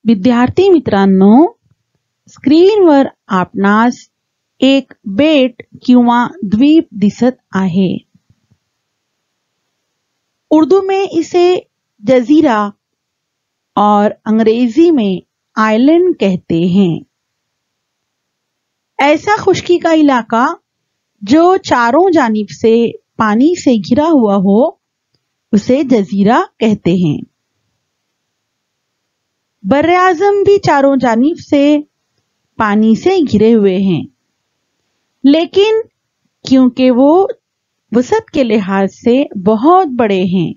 विद्यार्थी मित्रांनो, स्क्रीनवर आपणास एक बेट किंवा द्वीप दिसत आहे। उर्दू में इसे जजीरा और अंग्रेजी में आइलैंड कहते हैं। ऐसा खुश्की का इलाका जो चारों जानिब से पानी से घिरा हुआ हो उसे जजीरा कहते हैं। बर्रे आज़म भी चारों जानिब से पानी से घिरे हुए हैं, लेकिन क्योंकि वो वसत के लिहाज से बहुत बड़े हैं,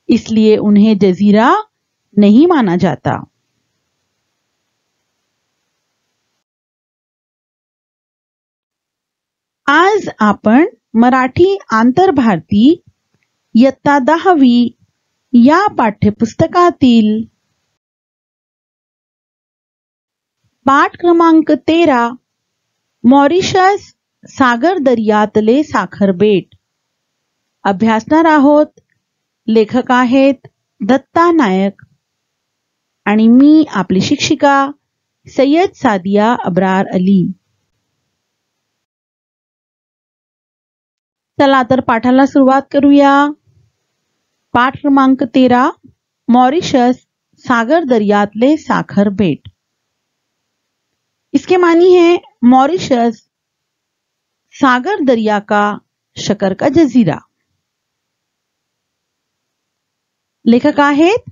इसलिए उन्हें जजीरा नहीं माना जाता। आज आपण मराठी आंतरभारती इयत्ता 10वी या पाठ्यपुस्तकातील पाठ क्रमांक 13 मॉरिशस सागर दर्यातले साखर बेट अभ्यासणार आहोत। लेखक आहेत दत्ता नायक आणि मी आपली शिक्षिका सय्यद सादिया अब्रार अली। चला तर पाठाला सुरुवात करूया। पाठ क्रमांक 13 मॉरिशस सागर दर्यातले साखर बेट। इसके मानी है मॉरिशस सागर दरिया का शकर का जजीरा। लेखक आहेत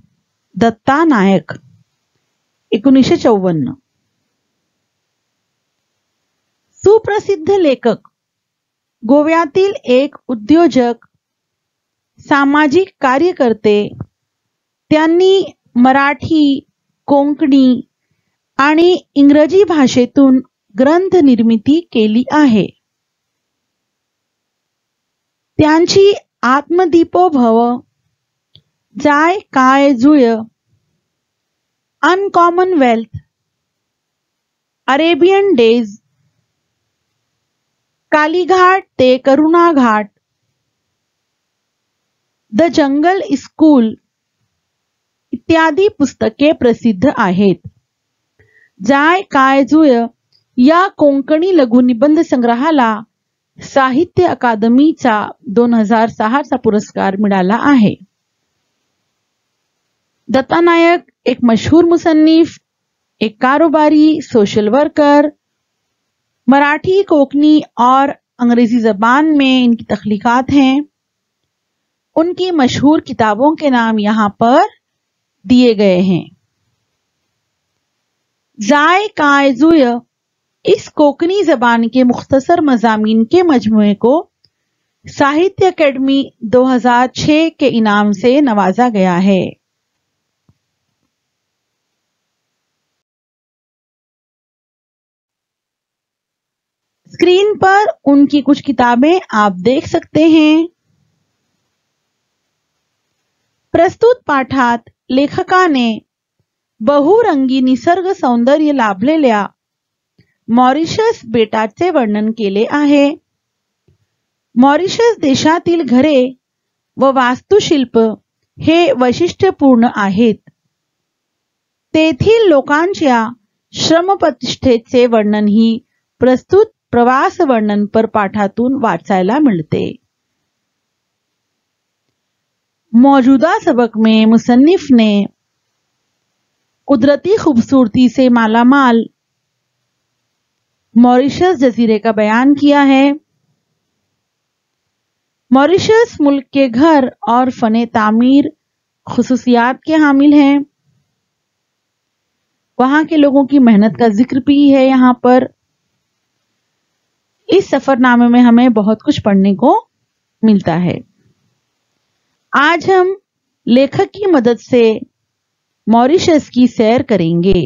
दत्ता नायक 1954। सुप्रसिद्ध लेखक, गोव्यातील एक उद्योजक, सामाजिक कार्यकर्ते, त्यांनी मराठी, कोंकणी आणि इंग्रजी भाषेतून ग्रंथ निर्मिती केली आहे। त्यांची आत्मदीपोभव, जाय काय जुय, uncommon wealth, Arabian days, Kalighat ते करुणा घाट, द जंगल स्कूल इत्यादी पुस्तके प्रसिद्ध आहेत। जाय काय जुय या कोंकणी लघुनिबंध संग्रहाला साहित्य अकादमीचा 2006 चा पुरस्कार मिळाला आहे। दत्ता नायक एक मशहूर मुसन्निफ, एक कारोबारी, सोशल वर्कर, मराठी, कोंकणी और अंग्रेजी जबान में इनकी तख्लीकात हैं। उनकी मशहूर किताबों के नाम यहाँ पर दिए गए हैं। जाय काय जुय इस कोंकणी जबान के मुख्तसर मज़ामीन के मजमूए को साहित्य अकेडमी 2006 के इनाम से नवाजा गया है। स्क्रीन पर उनकी कुछ किताबें आप देख सकते हैं। प्रस्तुत पाठात लेखकाने बहुरंगी निसर्ग सौंदर्य लाभलेल्या मॉरिशस बेटाचे वर्णन केले आहे। मॉरिशस देशातील घरे व वास्तुशिल्प हे वैशिष्ट्यपूर्ण आहेत। तेथील लोकांच्या श्रमप्रतिष्ठेचे वर्णन ही प्रस्तुत प्रवास वर्णनपर पाठातून वाचायला मिळते। मौजूदा सबक में मुसन्निफ ने कुदरती खूबसूरती से मालामाल मॉरिशस जजीरे का बयान किया है। मॉरिशस मुल्क के घर और फने तामीर खुसूसियात के हामिल हैं। वहां के लोगों की मेहनत का जिक्र भी है। यहाँ पर इस सफरनामे में हमें बहुत कुछ पढ़ने को मिलता है। आज हम लेखक की मदद से मॉरिशस की सैर करेंगे।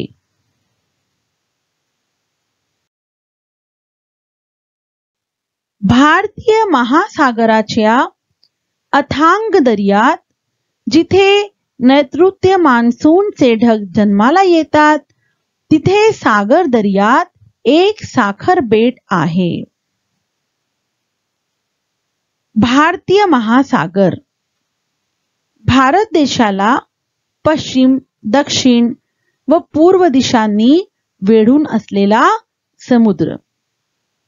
भारतीय महासागराच्या अथांग दर्यात जिथे नैऋत्य मान्सूनचे ढग जन्माला येतात, तिथे सागर दर्यात एक साखर बेट आहे। भारतीय महासागर भारत देशाला पश्चिम, दक्षिण, व पूर्व दिशांनी वेढून असलेला समुद्र,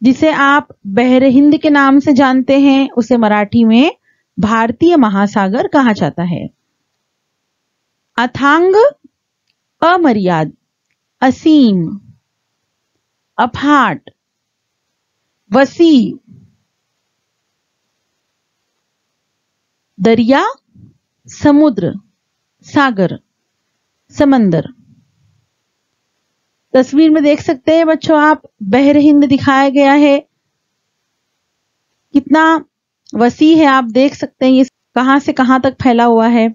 जिसे आप बहर हिंद के नाम से जानते हैं, उसे मराठी में भारतीय महासागर कहा जाता है। अथांग, अमर्याद, असीम, अफाट, वसी, दरिया, समुद्र, सागर, समंदर। तस्वीर में देख सकते हैं बच्चों आप, बहर हिंद दिखाया गया है, कितना वसी है। आप देख सकते हैं ये कहां से कहां तक फैला हुआ है।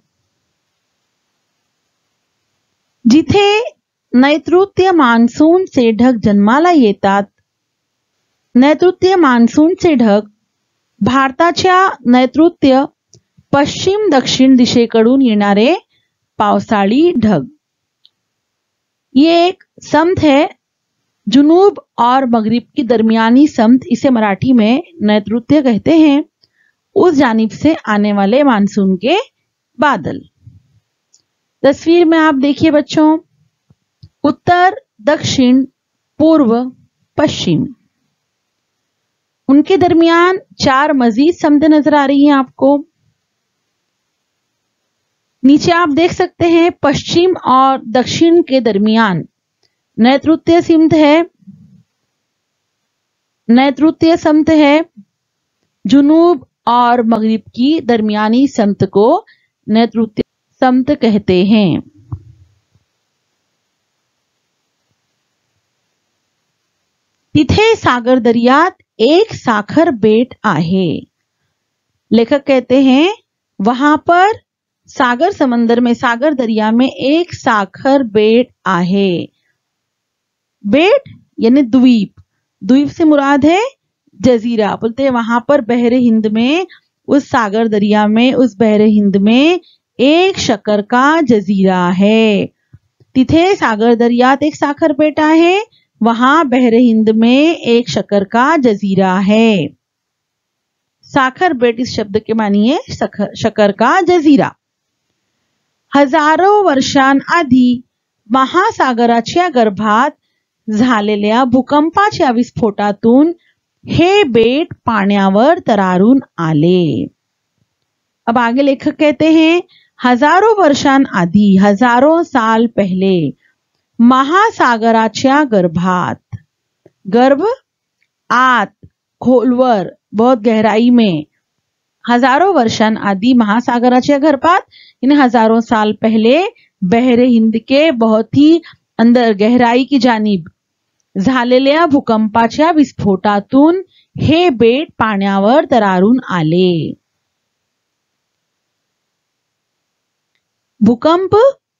जिथे नैऋत्य मान्सूनचे ढग जन्माला येतात, नैऋत्य मान्सूनचे ढग भारताच्या नैऋत्य पश्चिम दक्षिण दिशेकडून येणारे पावसाळी ढग। ये एक समत है, जुनूब और मगरिब की दरमियानी समत, इसे मराठी में नैऋत्य कहते हैं। उस जानिब से आने वाले मानसून के बादल। तस्वीर में आप देखिए बच्चों, उत्तर, दक्षिण, पूर्व, पश्चिम, उनके दरमियान 4 मजीद समतें नजर आ रही हैं आपको। नीचे आप देख सकते हैं पश्चिम और दक्षिण के दरमियान नैऋत्य समत है, नैऋत्य समत है। जुनूब और मगरिब की दरमियानी समत को नैऋत्य समत कहते हैं। तिथे सागर दरियात एक साखर बेट आहे। लेखक कहते हैं वहां पर सागर समंदर में, सागर दरिया में एक साखर बेट आहे। बेट यानी द्वीप, द्वीप से मुराद है जजीरा। बोलते हैं वहां पर बहरे हिंद में, उस सागर दरिया में, उस बहरे हिंद में एक शक्कर का जजीरा है। तिथे सागर दरियात एक साखर बेट आहे, वहां बहरे हिंद में एक शक्कर का जजीरा है। साखर बेट इस शब्द के मानिए शक्कर का जजीरा। हजारो वर्षांआधी महासागराच्या गर्भात झालेल्या भूकंपाच्या विस्फोटातून हे बेट पाण्यावर तरारून आले। अब आगे लेखक कहते हैं हजारों वर्षांआधी, हजारों साल पहले, महासागराच्या गर्भात, गर्भ आत, खोलवर, बहुत गहराई में, हजारों वर्षांआधी महासागराच्या गर्भात यानी हजारों साल पहले बहरे हिंद के बहुत ही अंदर गहराई की जानिब झालेल्या भूकंपाच्या विस्फोटातून हे बेट पाण्यावर तरारून आले। भूकंप,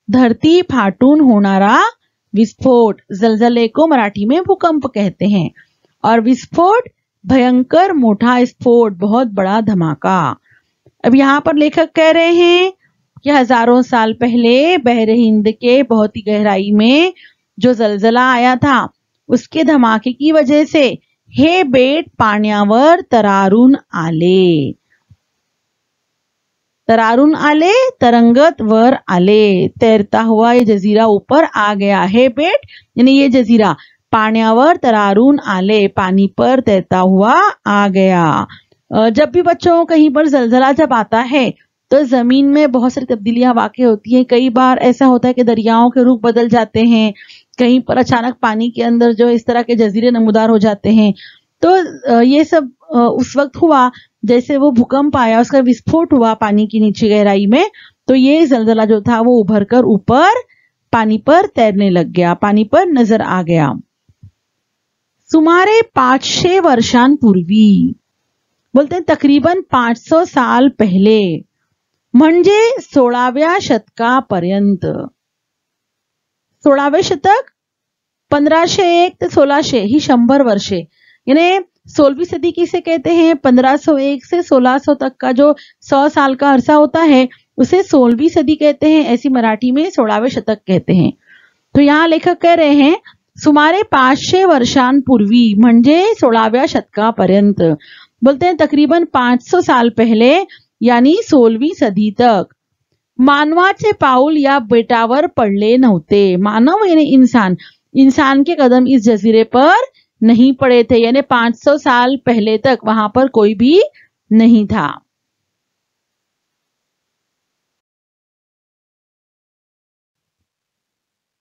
धरती फाटून होणारा विस्फोट, जलजले को मराठी में भूकंप कहते हैं, और विस्फोट भयंकर मोटा स्फोट, बहुत बड़ा धमाका। अब यहाँ पर लेखक कह रहे हैं कि हजारों साल पहले बहरे हिंद के बहुत ही गहराई में जो जलजला आया था, उसके धमाके की वजह से हे बेट पाण्यावर तरारून आले। तरारून आले, तरंगत वर आले, तैरता हुआ ये जजीरा ऊपर आ गया। हे बेट यानी ये जजीरा पाण्यावर तरारून आले, पानी पर तैरता हुआ आ गया। जब भी बच्चों कहीं पर जलजला जब आता है तो जमीन में बहुत सारी तब्दीलियां वाक़ई होती हैं। कई बार ऐसा होता है कि दरियाओं के रुख बदल जाते हैं, कहीं पर अचानक पानी के अंदर जो इस तरह के जजीरे नमूदार हो जाते हैं। तो ये सब उस वक्त हुआ जैसे वो भूकंप आया, उसका विस्फोट हुआ पानी की नीचे गहराई में, तो ये जलजला जो था वो उभर कर ऊपर पानी पर तैरने लग गया, पानी पर नजर आ गया। सुमारे 500 वर्षांपूर्वी, बोलते हैं तकरीबन 500 साल पहले, म्हणजे 16व्या शतकापर्यंत। 16वे शतक 1501 ते 1600 ही 100 वर्षे, यानी 16वीं सदी किसे कहते हैं? 1501 से 1600 तक का जो 100 साल का अरसा होता है उसे 16वीं सदी कहते हैं। ऐसी मराठी में 16वें शतक कहते हैं। तो यहाँ लेखक कह रहे हैं सुमारे 500 वर्षांपूर्वी म्हणजे 16व्या शतकापर्यंत, बोलते हैं तकरीबन 500 साल पहले यानी 16वीं सदी तक, मानवाचे पाऊल या बेटावर पडले नव्हते। मानव यानी इंसान के कदम इस जजीरे पर नहीं पड़े थे, यानी 500 साल पहले तक वहां पर कोई भी नहीं था।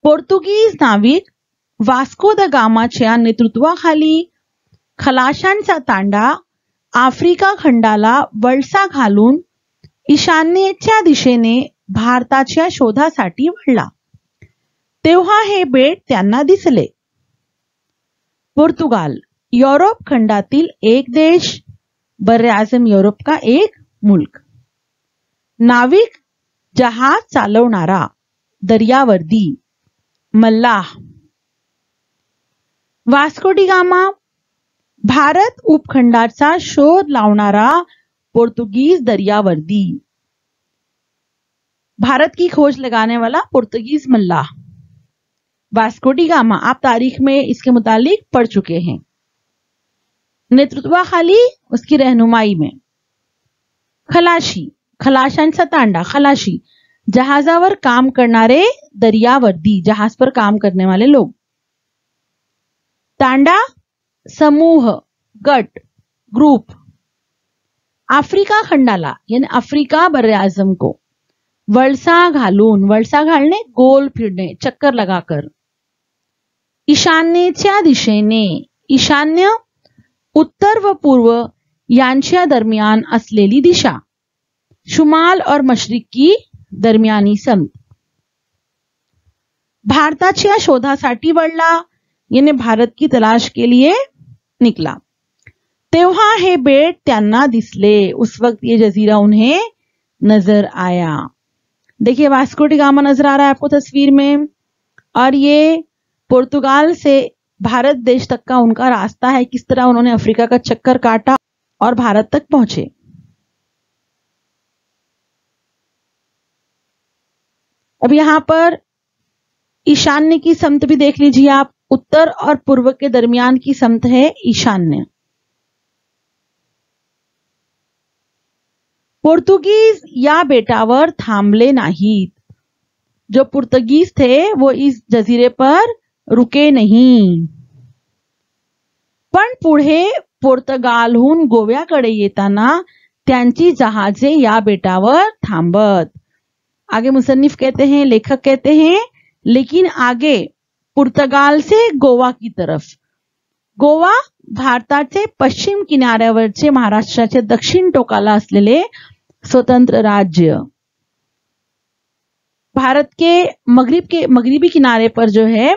पोर्तुगीज नाविक वास्को द गामाच्या नेतृत्वाखाली खलाशांचा तांडा आफ्रिका खंडाला वळसा घालून ईशान्येच्या दिशेने भारताच्या शोधासाठी वळला। तेव्हा हे बेट त्यांना दिसले। पोर्तुगाल युरोप खंडातील एक देश, बर्रे आजम यूरोप का एक मुल्क। नाविक जहाज चालवणारा, दर्यावर्दी, मल्लाह। वास्को डी गामा भारत उपखंडाचा शोध लावणारा पोर्तुगीज दरियावर्दी, भारत की खोज लगाने वाला पोर्तुगीज मल्लाह। वास्को डी गामा आप तारीख में इसके मुतालिक पढ़ चुके हैं। नेतृत्वाखाली उसकी रहनुमाई में। खलाशी, खलाशांचा तांडा, खलाशी जहाजावर काम करणारे दरियावर्दी, जहाज पर काम करने वाले लोग। तांडा समूह, गट, ग्रुप। आफ्रिका खंडाला यानी अफ्रीका बर्रे आजम को वळसा घालून, वळसा घालने गोल फिरने, चक्कर लगाकर। ईशान्येच्या दिशेने, ईशान्य उत्तर व पूर्व यांच्या दरमियान असलेली दिशा, शुमाल और मशरिक की दरमियानी समत। भारताच्या शोधासाठी वळला यानी भारत की तलाश के लिए निकला। तेव्हा हे बेट त्यांना दिसले, उस वक्त ये जजीरा उन्हें नजर आया। देखिए वास्को डी गामा नजर आ रहा है आपको तस्वीर में, और ये पुर्तगाल से भारत देश तक का उनका रास्ता है, किस तरह उन्होंने अफ्रीका का चक्कर काटा और भारत तक पहुंचे। अब यहां पर ईशान्य की समत भी देख लीजिए आप, उत्तर और पूर्व के दरमियान की समत है ईशान्य। पोर्तुगीज या बेटावर थांबले नाहीत। जो पुर्तगीज थे वो इस जजीरे पर रुके नहीं, पण पुढे पोर्तगालहून गोव्याकडे येताना त्यांची जहाजे या बेटावर थांबत। आगे मुसन्निफ कहते हैं, लेखक कहते हैं, लेकिन आगे पुर्तगाल से गोवा की तरफ, गोवा भारताचे पश्चिम किनाऱ्यावरचे महाराष्ट्राचे दक्षिण टोकाला असलेले स्वतंत्र राज्य। भारत के मगरिबी किनारे पर जो है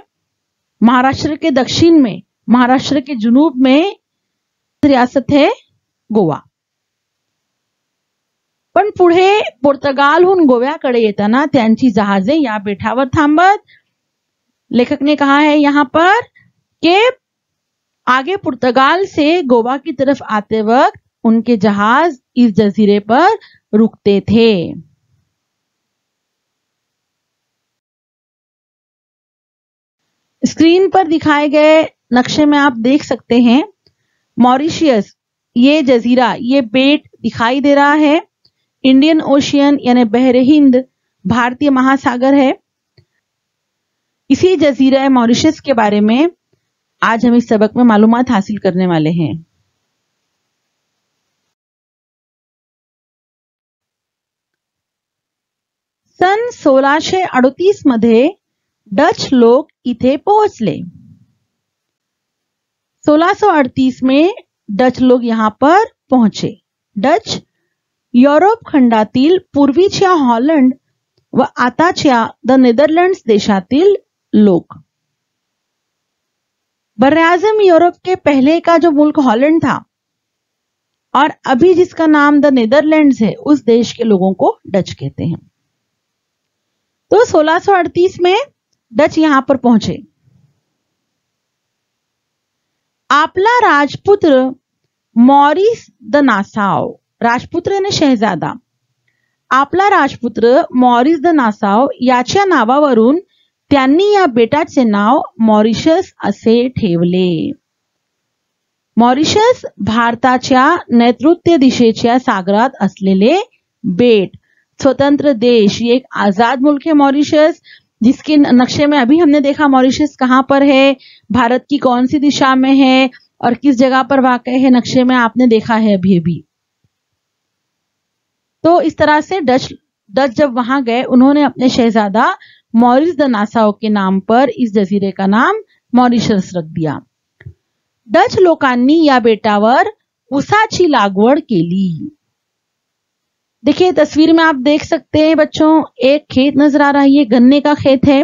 महाराष्ट्र के दक्षिण में, महाराष्ट्र के जुनूब में रियासत है गोवा। पण पुढे पोर्तगालहून गोव्याकडे येताना त्यांची जहाजे या बेटावर थांबत। लेखक ने कहा है यहां पर कि आगे पुर्तगाल से गोवा की तरफ आते वक्त उनके जहाज इस जजीरे पर रुकते थे। स्क्रीन पर दिखाए गए नक्शे में आप देख सकते हैं मॉरिशियस, ये जजीरा, ये बेट दिखाई दे रहा है। इंडियन ओशियन यानी बहरे हिंद, भारतीय महासागर है। इसी जजीरा मॉरिशस के बारे में आज हम इस सबक में मालूमात हासिल करने वाले हैं। सन 1638 मध्ये डच लोग इथे पोहोचले। 1638 में डच लोग यहां पर पहुंचे। डच युरोप खंडातील पूर्वीच्या हॉलंड व आताच्या द नेदरलँड्स देशातील लोग। बर्रे-आज़म यूरोप के पहले का जो मुल्क हॉलैंड था और अभी जिसका नाम द नेदरलैंड्स है, उस देश के लोगों को डच कहते हैं। तो 1638 में डच यहां पर पहुंचे। आपला राजपुत्र मॉरिस द नासाव, राजपुत्र यानी शहजादा, आपला राजपुत्र मॉरिस द नासाव याच्या नावावरून त्यांनी या बेटाचे नाव मॉरिशस असे ठेवले। मॉरिशस भारताच्या नैऋत्य दिशेच्या सागरात असलेले बेट, स्वतंत्र देश, ये एक आजाद मुल्क है मॉरिशस, जिसके नक्शे में अभी हमने देखा मॉरिशस कहाँ पर है, भारत की कौन सी दिशा में है और किस जगह पर वाक़ है, नक्शे में आपने देखा है अभी। तो इस तरह से डच जब वहां गए, उन्होंने अपने शहजादा मॉरिस द नासाउ के नाम पर इस जजीरे का नाम मॉरिशस रख दिया. डच लोकांनी या बेटावर ऊसाची लागवड केली. देखिए तस्वीर में आप देख सकते हैं बच्चों, एक खेत नजर आ रहा है, ये गन्ने का खेत है.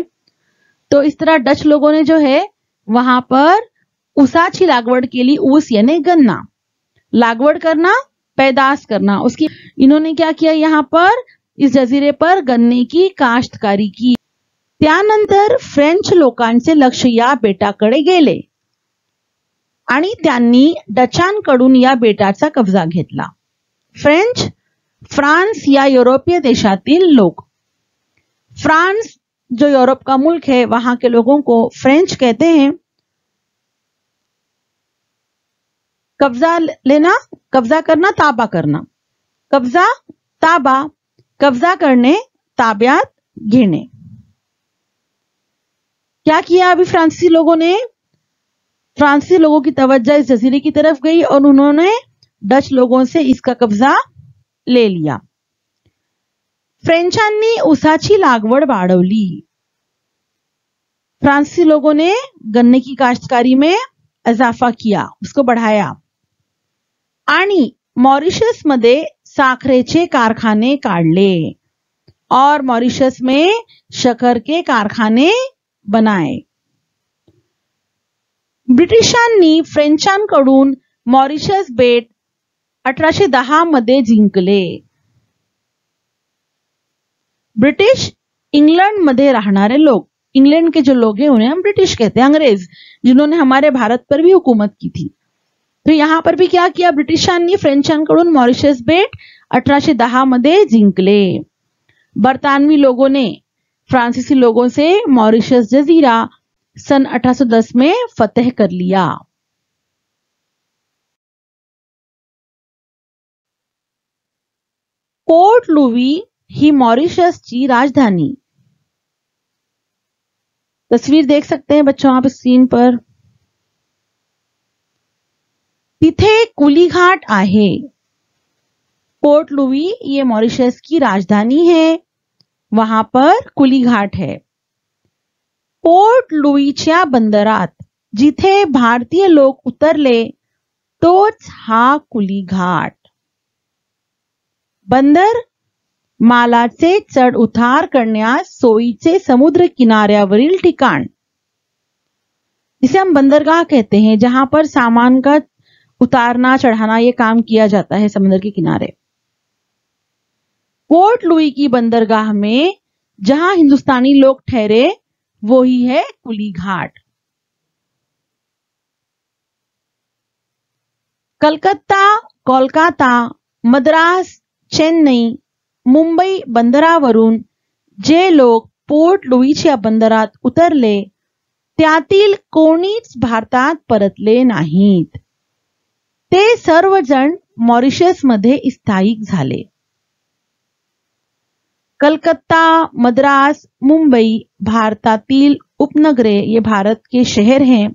तो इस तरह डच लोगों ने जो है वहां पर ऊसाची लागवड केली. ऊस यानी गन्ना, लागवड करना, पैदाश करना, उसकी इन्होंने क्या किया, यहाँ पर इस जजीरे पर गन्ने की काश्तकारी की. त्यानंतर फ्रेंच लोकांचे लक्ष या बेटाकडे गेले आणि त्यांनी डचांकडून या बेटाचा कब्जा घेतला. फ्रेंच, फ्रांस या यूरोपीय देशातील लोग. फ्रांस जो यूरोप का मुल्क है, वहां के लोगों को फ्रेंच कहते हैं. कब्जा लेना, कब्जा करना, ताबा करना. कब्जा, ताबा, कब्जा करणे, ताब्यात घेणे. क्या किया अभी फ्रांसीसी लोगों ने, फ्रांसीसी लोगों की तवज्जो इस जजीरे की तरफ गई और उन्होंने डच लोगों से इसका कब्जा ले लिया. फ्रेंचांनी ऊसाची लागवड वाढवली. फ्रांसीसी लोगों ने गन्ने की काश्तकारी में इजाफा किया, उसको बढ़ाया. आणि मॉरिशस मध्ये साखरेचे कारखाने काढले और मॉरिशस में शक्कर के कारखाने बनाए. ब्रिटिशांनी फ्रेंचांकडून मॉरिशस बेट 1810 मध्ये जिंकले. ब्रिटिश इंग्लैंड मध्ये रहने लोग, इंग्लैंड के जो लोग हैं उन्हें हम ब्रिटिश कहते हैं, अंग्रेज, जिन्होंने हमारे भारत पर भी हुकूमत की थी. तो यहां पर भी क्या किया ब्रिटिशांनी, फ्रेंचांकडून मॉरिशस बेट 1810 मध्ये जिंकले. बरतानवी लोगों ने फ्रांसीसी लोगों से मॉरिशस जजीरा सन 1810 में फतेह कर लिया. पोर्ट लुई ही मॉरिशसची राजधानी. तस्वीर देख सकते हैं बच्चों आप स्क्रीन पर. तिथे कुलीघाट आहे. पोर्ट लुई ये मॉरिशस की राजधानी है, वहां पर कुलीघाट है. पोर्ट लुईच्या बंदरात जिथे भारतीय लोक उतरले तोच हा कुलीघाट. बंदर मालाचे चढ उतार करण्यास सोयीचे समुद्र किनाऱ्यावरील ठिकाण, जिसे हम बंदरगाह कहते हैं, जहां पर सामान का उतारना चढ़ाना ये काम किया जाता है समुद्र के किनारे. पोर्ट लुई की बंदरगाह में जहां हिंदुस्तानी लोग ठहरे वो ही है कुलीघाट. कलकत्ता, कोलकाता, मद्रास, चेन्नई, मुंबई बंदरावरून जे लोक पोर्ट लुईच्या बंदरात उतरले त्यातील कोणीच भारतात परतले नाहीत. ते सर्वजण मॉरिशस मध्ये स्थायिक झाले. कलकत्ता, मद्रास, मुंबई भारतातील उपनगरे, ये भारत के शहर हैं.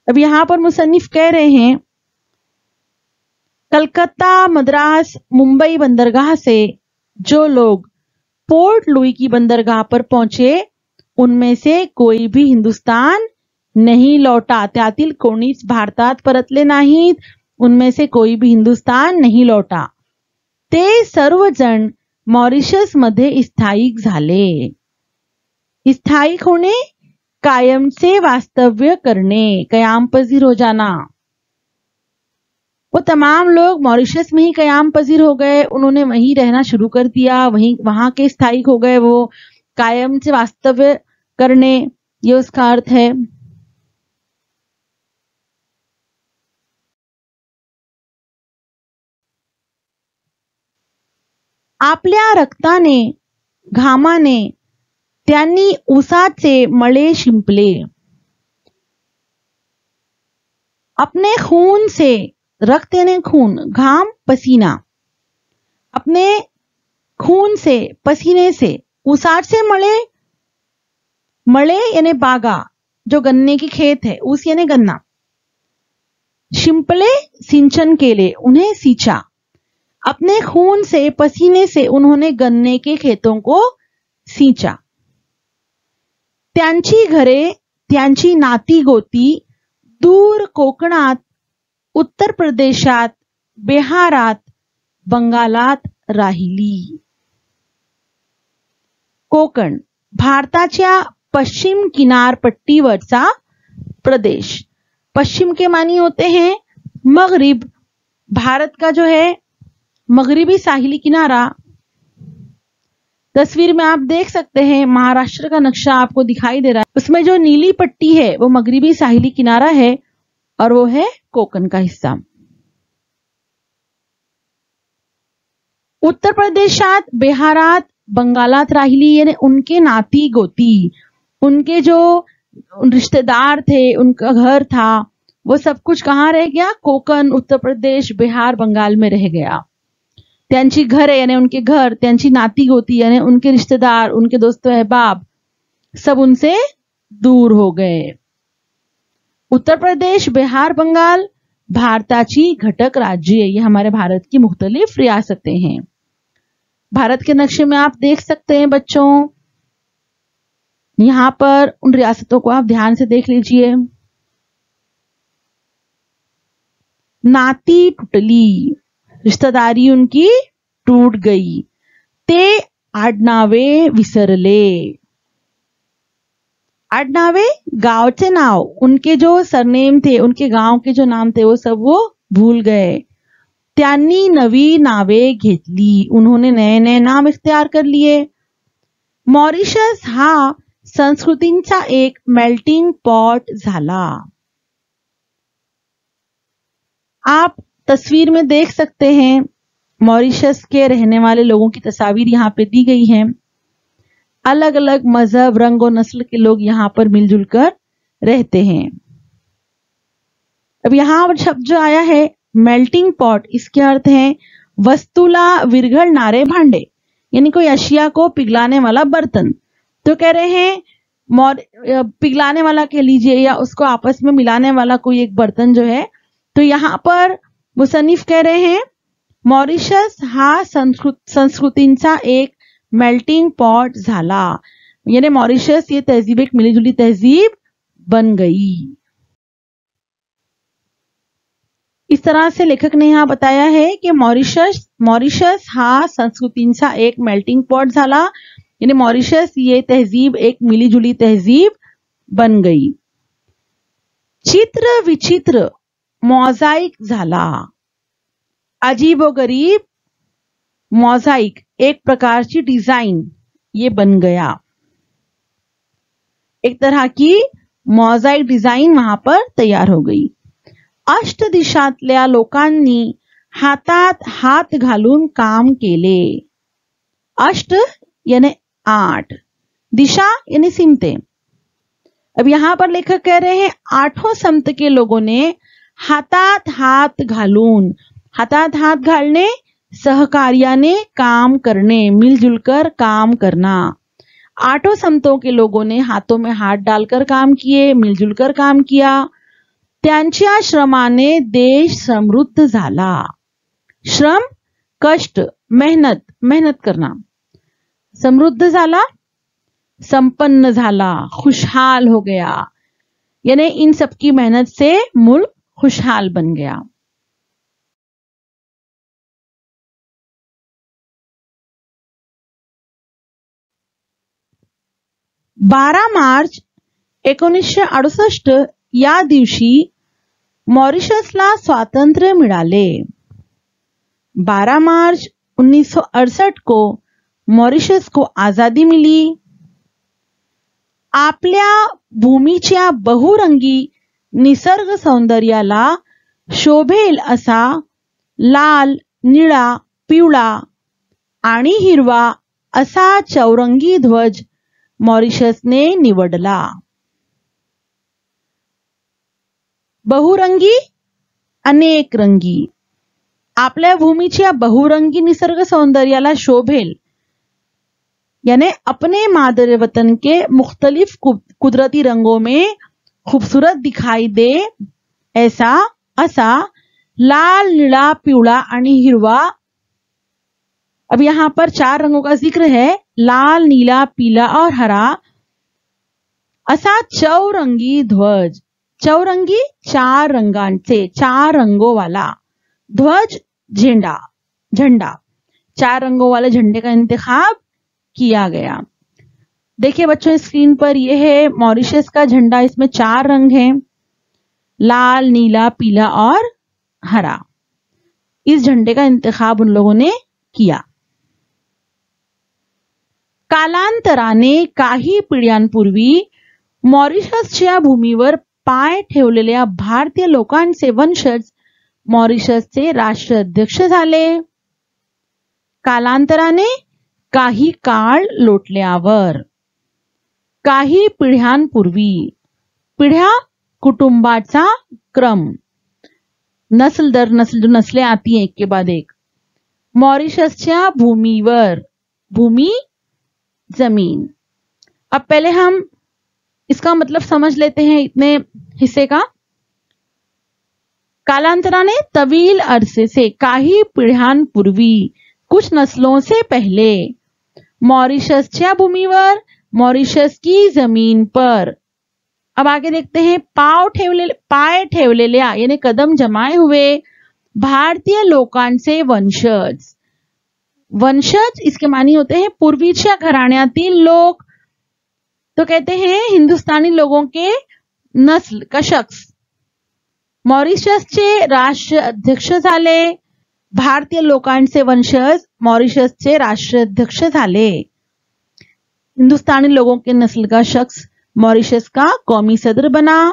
अब यहां पर मुसन्निफ कह रहे हैं कलकत्ता, मद्रास, मुंबई बंदरगाह से जो लोग पोर्ट लुई की बंदरगाह पर पहुंचे उनमें से कोई भी हिंदुस्तान नहीं लौटा. त्यातील कोणीच भारतात परतले नाहीत, उनमें से कोई भी हिंदुस्तान नहीं लौटा. ते सर्वजण मॉरिशस मध्ये स्थायिक झाले. स्थायिक होने, कायम से वास्तव्य करने, कयाम पजीर हो जाना. वो तमाम लोग मॉरिशस में ही कयाम पजीर हो गए, उन्होंने वहीं रहना शुरू कर दिया, वहां के स्थायिक हो गए. वो कायम से वास्तव्य करने, ये उसका अर्थ है. आपल्या रक्ताने, घामाने त्यांनी ऊसाचे मळे शिंपले. अपने खून से, रक्त यानी खून, घाम पसीना, अपने खून से, पसीने से, ऊसाट से मळे यानी बागा, जो गन्ने की खेत है, ऊस यानी गन्ना। शिंपले सिंचन केले, उन्हें सींचा। अपने खून से, पसीने से उन्होंने गन्ने के खेतों को सींचा। त्यांची घरे, त्यांची नाती गोती दूर कोकणात, उत्तर प्रदेशात, बिहारात, बंगालात राहिली. कोकण भारताच्या पश्चिम किनारपट्टीवरचा प्रदेश। पश्चिम के मानी होते हैं मगरिब, भारत का जो है मगरिबी साहिली किनारा। तस्वीर में आप देख सकते हैं महाराष्ट्र का नक्शा आपको दिखाई दे रहा है, उसमें जो नीली पट्टी है वो मगरिबी साहिली किनारा है और वो है कोकण का हिस्सा। उत्तर प्रदेशात, बिहारात, बंगालात राहिली यानी उनके नाती गोती, उनके जो रिश्तेदार थे, उनका घर था, वो सब कुछ कहाँ रह गया? कोकण, उत्तर प्रदेश, बिहार, बंगाल में रह गया। त्यांची घरे यानी उनके घर, त्यांची नाती गोती यानी उनके रिश्तेदार, उनके दोस्तों अहबाब सब उनसे दूर हो गए। उत्तर प्रदेश, बिहार, बंगाल भारताची घटक राज्य, ये हमारे भारत की मुख्तलिफ रियासतें हैं। भारत के नक्शे में आप देख सकते हैं बच्चों, यहां पर उन रियासतों को आप ध्यान से देख लीजिए। नाती टुटली, रिश्तेदारी उनकी टूट गई। ते आडनावे विसरले, आडनावे गावचे नाव, उनके जो सरनेम थे, उनके गांव के जो नाम थे वो सब वो भूल गए। त्यांनी नवी नावे घेतली, उन्होंने नए नए नाम इख्तियार कर लिए। मॉरिशस हा संस्कृतींचा एक मेल्टिंग पॉट झाला। आप तस्वीर में देख सकते हैं मॉरिशस के रहने वाले लोगों की तस्वीर यहाँ पे दी गई है। अलग अलग मजहब, रंग और नस्ल के लोग यहाँ पर मिलजुल कर रहते हैं। अब यहाँ पर शब्द जो आया है मेल्टिंग पॉट, इसके अर्थ है वस्तुला विरघळणारे भांडे, यानी कोई अशिया को पिघलाने वाला बर्तन। तो कह रहे हैं पिघलाने वाला कह लीजिए या उसको आपस में मिलाने वाला कोई एक बर्तन जो है। तो यहाँ पर मुसन्निफ कह रहे हैं मॉरिशस हा संस्कृतींचा एक मेल्टिंग पॉट झाला, यानी मॉरिशस ये तहजीब एक मिलीजुली तहजीब बन गई। इस तरह से लेखक ने यहाँ बताया है कि मॉरिशस हा संस्कृतींचा एक मेल्टिंग पॉट झाला, यानी मॉरिशस ये तहजीब एक मिलीजुली तहजीब बन गई। चित्र विचित्र मोज़ाइक झाला, अजीबोगरीब मोज़ाइक एक प्रकार की डिजाइन ये बन गया। एक तरह की मोज़ाइक डिजाइन वहां पर तैयार हो गई। अष्टदिशातल्या लोकांनी हातात हात घालून काम केले। अष्ट यानी 8, दिशा यानी सिमते। अब यहां पर लेखक कह रहे हैं 8 समत के लोगों ने हातात हात घालून, हातात हात घालने सहकार्याने काम करने, मिलजुल कर काम करना। 8 समतों के लोगों ने हाथों में हाथ डालकर काम किए, मिलजुल कर काम किया। त्यांच्या श्रमाने देश समृद्ध झाला। श्रम कष्ट, मेहनत करना। समृद्ध झाला संपन्न झाला, खुशहाल हो गया, यानी इन सबकी मेहनत से मुल्क खुशहाल बन गया। 12 मार्च 1968 या दिवशी मॉरिशसला स्वातंत्र्य मिळाले। 12 मार्च 1968 को मॉरिशस को आजादी मिली। आपल्या भूमीच्या बहुरंगी निसर्ग सौंदर्याला शोभेल असा लाल, निळा, पिवळा आणि हिरवा असा चौरंगी ध्वज मॉरिशसने निवडला। बहुरंगी, अनेक रंगी, आपल्या भूमीच्या बहुरंगी निसर्ग सौंदर्याला शोभेल, यानी अपने मादर वतन के मुख्तलिफ कुदरती रंगों में खूबसूरत दिखाई दे ऐसा असा लाल, निळा, पिवळा आणि हिरवा। अब यहां पर 4 रंगों का जिक्र है, लाल, नीला, पीला और हरा। असा चौरंगी ध्वज, चौरंगी 4 रंगांचे, 4 रंगों वाला, ध्वज झंडा, झंडा 4 रंगों वाले झंडे का इंतखाब किया गया। देखिए बच्चों स्क्रीन पर यह है मॉरिशस का झंडा, इसमें 4 रंग हैं, लाल, नीला, पीला और हरा। इस झंडे का इंतखाब उन लोगों ने किया। कालांतराने काही पिढ्यांपूर्वी मॉरिशसच्या भूमीवर पाय ठेवलेल्या भारतीय लोकांचे वंशज मॉरिशसचे राष्ट्राध्यक्ष झाले। कालांतराने काही काळ लोटल्यावर, काही पिढ्यांपूर्वी, पिढ्या कुटुंबाचा क्रम, नस्ल दर नस्ल जो नस्लें आती हैं एक के बाद एक। मॉरिशसच्या भूमीवर, भूमि जमीन। अब पहले हम इसका मतलब समझ लेते हैं इतने हिस्से का। कालांतराने तवील अरसे से, काही पिढ्यांपूर्वी, कुछ नस्लों से पहले, मॉरिशसच्या भूमीवर, मॉरिशस की जमीन पर। अब आगे देखते हैं, पाय ठेवलेल्या यानी कदम जमाए हुए भारतीय लोकांचे वंशज। वंशज इसके मानी होते हैं पूर्वीच्या घराण्यातील लोग, तो कहते हैं हिंदुस्तानी लोगों के नस्ल का शख्स। मॉरिशसचे राष्ट्राध्यक्ष झाले, भारतीय लोकांचे वंशज मॉरिशसचे राष्ट्राध्यक्ष झाले। हिंदुस्तानी लोगों के नस्ल का शख्स मॉरिशस का कौमी सदर बना।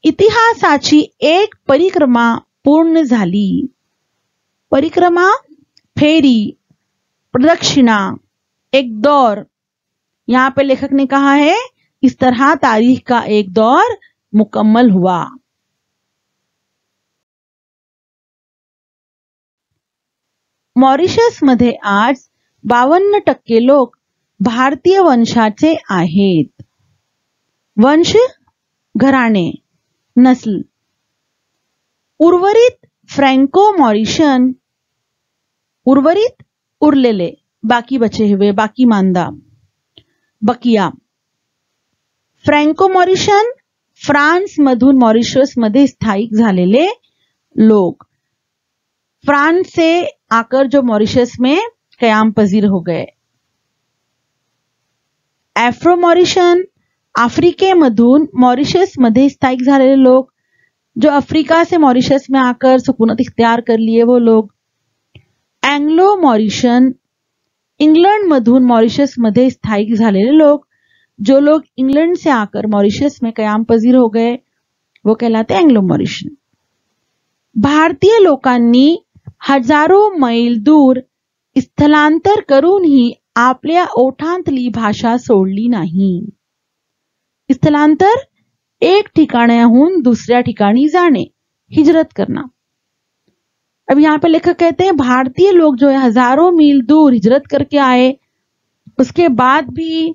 इतिहासाची एक परिक्रमा पूर्ण झाली। परिक्रमा, फेरी, प्रदक्षिणा, एक दौर। यहां पे लेखक ने कहा है इस तरह तारीख का एक दौर मुकम्मल हुआ। मॉरिशस मध्ये आज 52% लोक भारतीय वंशाचे आहेत। वंश, घराणे, नस्ल। उर्वरित फ्रँको मॉरिशन, उर्वरित उरलेले, बाकी बचे हुए, बाकी मांदा, बकिया। फ्रँको मॉरिशन, फ्रांस मधून मॉरिशस मध्ये स्थायिक झालेले लोग, फ्रांस से आकर जो मॉरिशस में कयाम पजीर हो गए। अफ्रो मॉरिशन, आफ्रिकेमधून मॉरिशस मध्ये स्थायिक झालेले लोग, जो अफ्रीका से मॉरिशस में आकर सुकूनत इख्तियार कर लिए वो लोग। एंग्लो मॉरिशन, इंग्लंड मधून मॉरिशस मध्ये स्थायिक झालेले लोग, जो लोग इंग्लैंड से आकर मॉरिशस में कयाम पजीर हो गए वो कहलाते एंग्लो मॉरिशन। भारतीय लोकांनी हजारो मैल दूर स्थलांतर करूनही आपल्या ओठांतली भाषा सोडली नाही। स्थलांतर, एक ठिकाणाहून दुसऱ्या ठिकाणी जाणे, हिजरत करना। अब यहाँ पे लेखक कहते हैं भारतीय लोग जो है हजारों मील दूर हिजरत करके आए, उसके बाद भी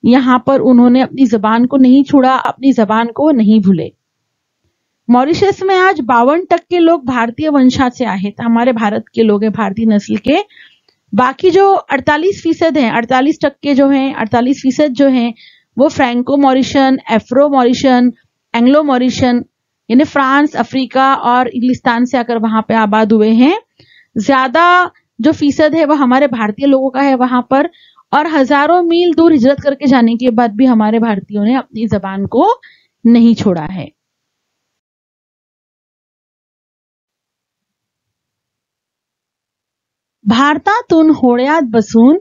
यहां पर उन्होंने अपनी जबान को नहीं छोड़ा, अपनी जबान को नहीं भूले। मॉरिशस में आज 52% लोग भारतीय वंशाचे आहेत, हमारे भारत के लोग हैं, भारतीय नस्ल के। बाकी जो 48% हैं, 48% जो हैं, 48% जो हैं वो फ्रैंको मॉरिशन, एफ्रो मॉरिशन, एंग्लो मॉरिशन यानी फ्रांस, अफ्रीका और इंग्लिस्तान से आकर वहां पे आबाद हुए हैं। ज्यादा जो फीसद है वो हमारे भारतीय लोगों का है वहां पर, और हजारों मील दूर हिजरत करके जाने के बाद भी हमारे भारतीयों ने अपनी जबान को नहीं छोड़ा है। भारतातून होड्यात बसून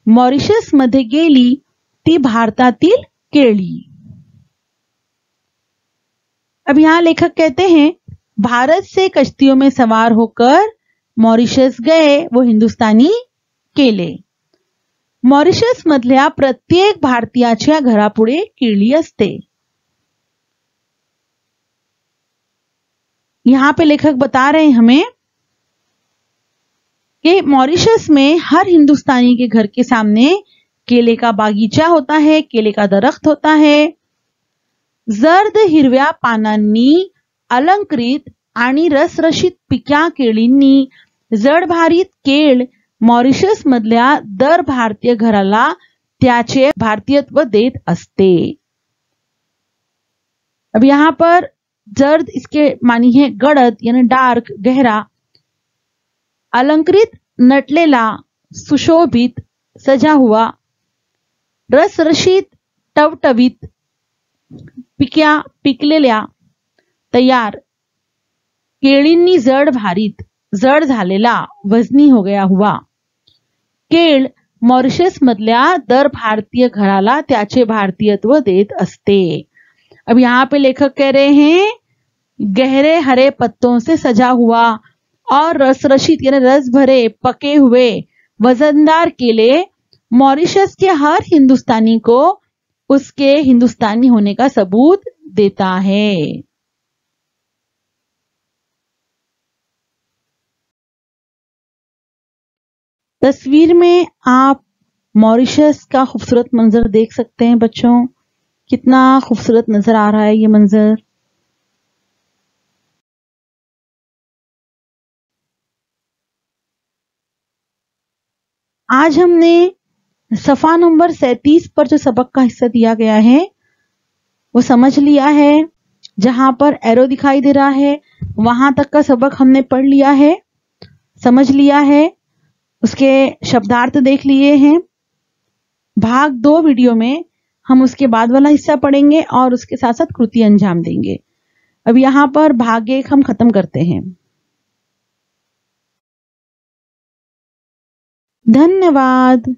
मॉरिशस मध्ये गेली ती भारतातील केळी। अब यहां लेखक कहते हैं भारत से कश्तियों में सवार होकर मॉरिशस गए वो हिंदुस्तानी केले। मॉरिशस मधल्या प्रत्येक भारतीयाच्या घरापुढे केळी असते। यहां पे लेखक बता रहे हैं हमें कि मॉरिशस में हर हिंदुस्तानी के घर के सामने केले का बागीचा होता है, केले का दरख्त होता है. जर्द हिरव्या पानांनी अलंकृत आणि रसरशीत पिक्या केळींनी जडभारीत केळ मॉरिशस मधल्या दर भारतीय घराला त्याचे भारतीयत्व देत असते. अब यहाँ पर जर्द इसके मानी है गड़द यानी डार्क, गहरा. अलंकृत नटलेला, सुशोभित, सजा हुआ. रसरशीत टवटवीत, पिक्या पिकलेल्या, तयार. केळींनी जड भारीत, जड झालेला, वजनी हो गया हुआ. केळ मॉरिशस मधल्या दर भारतीय घराला त्याचे भारतीयत्व देत असते. अब यहाँ पे लेखक कह रहे हैं गहरे हरे पत्तों से सजा हुआ और रसरशीत यानी रस भरे पके हुए वजनदार केले मॉरिशस के हर हिंदुस्तानी को उसके हिंदुस्तानी होने का सबूत देता है. तस्वीर में आप मॉरिशस का खूबसूरत मंजर देख सकते हैं बच्चों. कितना खूबसूरत नजर आ रहा है ये मंजर. आज हमने सफा नंबर 37 पर जो सबक का हिस्सा दिया गया है वो समझ लिया है. जहां पर एरो दिखाई दे रहा है वहां तक का सबक हमने पढ़ लिया है, समझ लिया है, उसके शब्दार्थ देख लिए हैं. भाग 2 वीडियो में हम उसके बाद वाला हिस्सा पढ़ेंगे और उसके साथ साथ कृति अंजाम देंगे. अब यहाँ पर भाग 1 हम खत्म करते हैं. धन्यवाद.